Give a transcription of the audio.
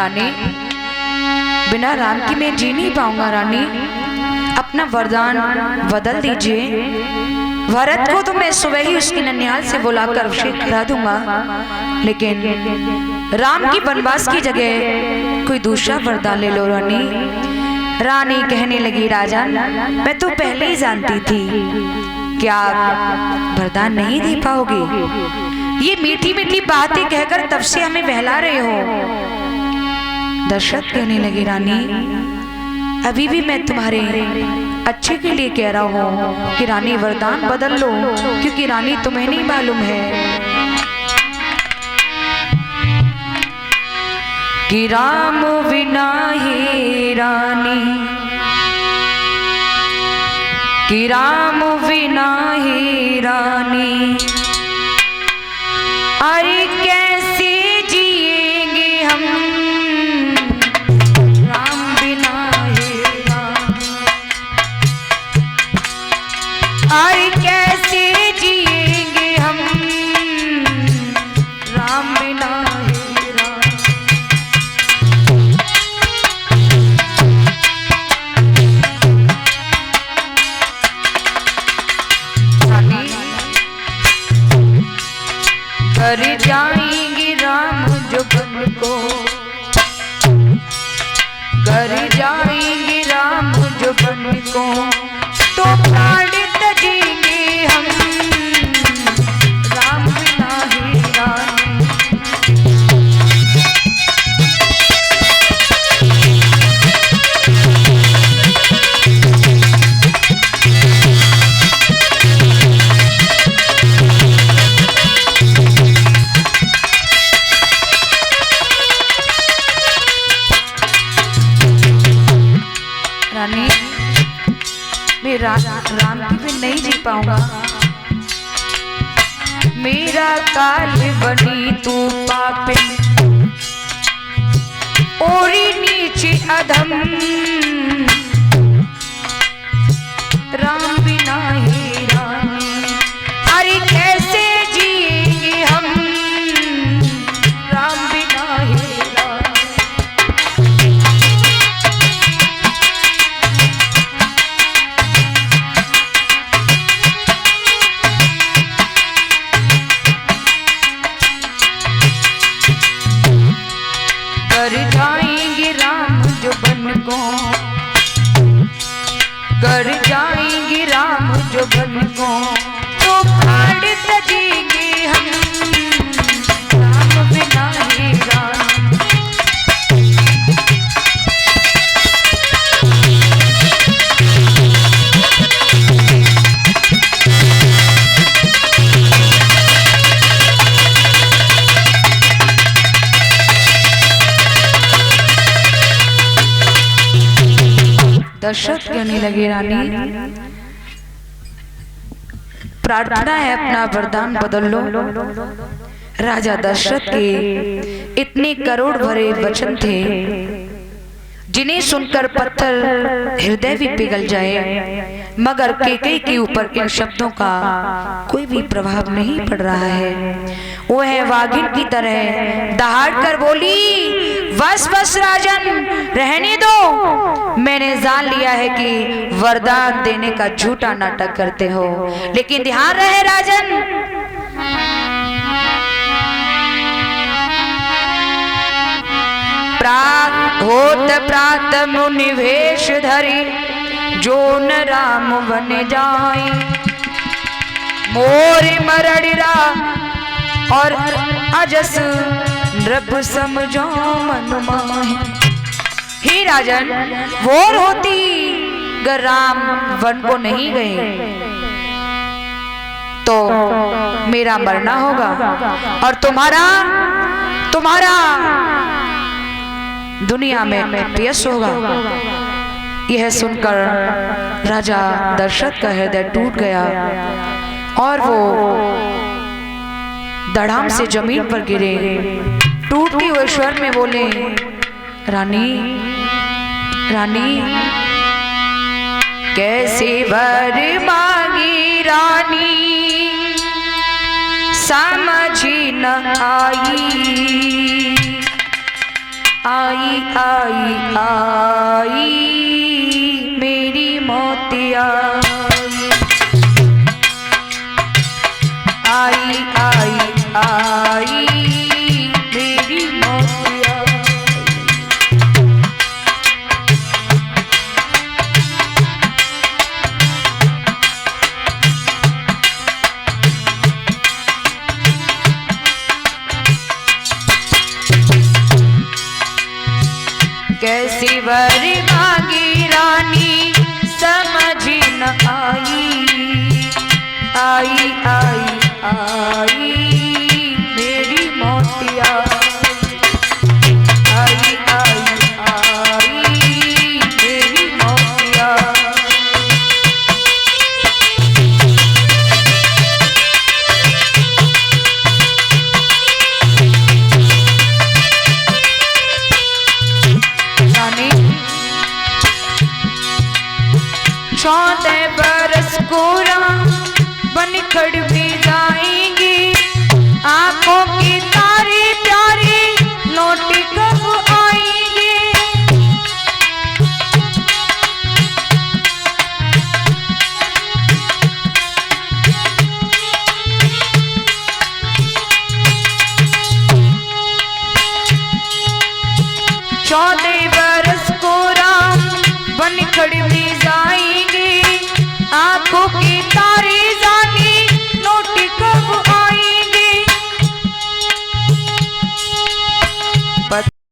रानी, बिना राम की मैं जी नहीं पाऊंगा रानी, अपना वरदान बदल दीजिए। भरत को तो मैं सुबह ही उसकी ननिहाल से बुलाकर अभिषेक करा दूंगा, लेकिन राम की वनवास की जगह कोई दूसरा वरदान ले लो रानी। रानी कहने लगी राजन, मैं तो पहले ही जानती थी कि आप वरदान नहीं दे पाओगे। ये मीठी मीठी बातें कहकर तब से हमें बहला रहे हो। दशरथ कहने लगी रानी, अभी भी मैं तुम्हारे अच्छे के लिए कह रहा हूँ कि रानी वरदान बदल लो, क्योंकि रानी तुम्हें नहीं मालूम है कि राम बिना ही रानी, कि राम बिना ही रानी, अरे कैसे जिएंगे हम राम बिना ही रानी, अरे कैसे जिएंगे हम राम बिना ही रानी। कर जाएंगे राम जो बन को, कर जाएंगे राम जो बन को, तो प्राण तजेंगे हम राम बिना ही रानी। रानी, मैं राम की भी नहीं जी पाऊंगा। मेरा काल बनी तू पापिन, ओरी नीचे अधम, राम बिना ही रानी, अरे कैसे जिएंगे हम राम बिना ही रानी। कर जाएंगे राम जो बन को, कर जाएंगे राम जो बन को, तो प्राण तजेंगे हम राम बिना ही रानी। दशरथ कहने लगे रानी, प्रार्थना है अपना वरदान बदल लो। राजा दशरथ के इतने करोड़ भरे वचन थे जिन्हें सुनकर पत्थर हृदय भी पिघल जाए, मगर कैकेयी के ऊपर इन शब्दों का कोई भी प्रभाव नहीं पड़ रहा है। वो है वागिन की तरह दहाड़ कर बोली, बस बस राजन रहने दो, मैंने जान लिया है कि वरदान देने का झूठा नाटक करते हो, लेकिन ध्यान रहे राजन, होत प्रात मुनि वेश धरी, जो न राम बन जाए, मोर मरड़िरा और अजस नृप समझो मन माहे। ही राजन, वोर होती अगर राम वन को नहीं गए तो मेरा मरना होगा और तुम्हारा दुनिया में यश होगा। यह सुनकर राजा दशरथ का हृदय टूट गया और वो धड़ाम से जमीन पर गिरे। टूटती हुए स्वर में बोले, रानी रानी कैसे वर मांगी रानी, समझ न आई, आई आई आई मेरी मोतिया आई आई आई मेरी मोतिया। कैसी वर मांगी रानी समझ न आई आई आई आई मेरी मोतिया आई आई आई मेरी मोतिया। चौदह बरस कोरा बन खड़ भी जाएंगे आंखों की तारी प्यारी लौट कब आएंगे। चौदह बरस कोरा बन खड़ भी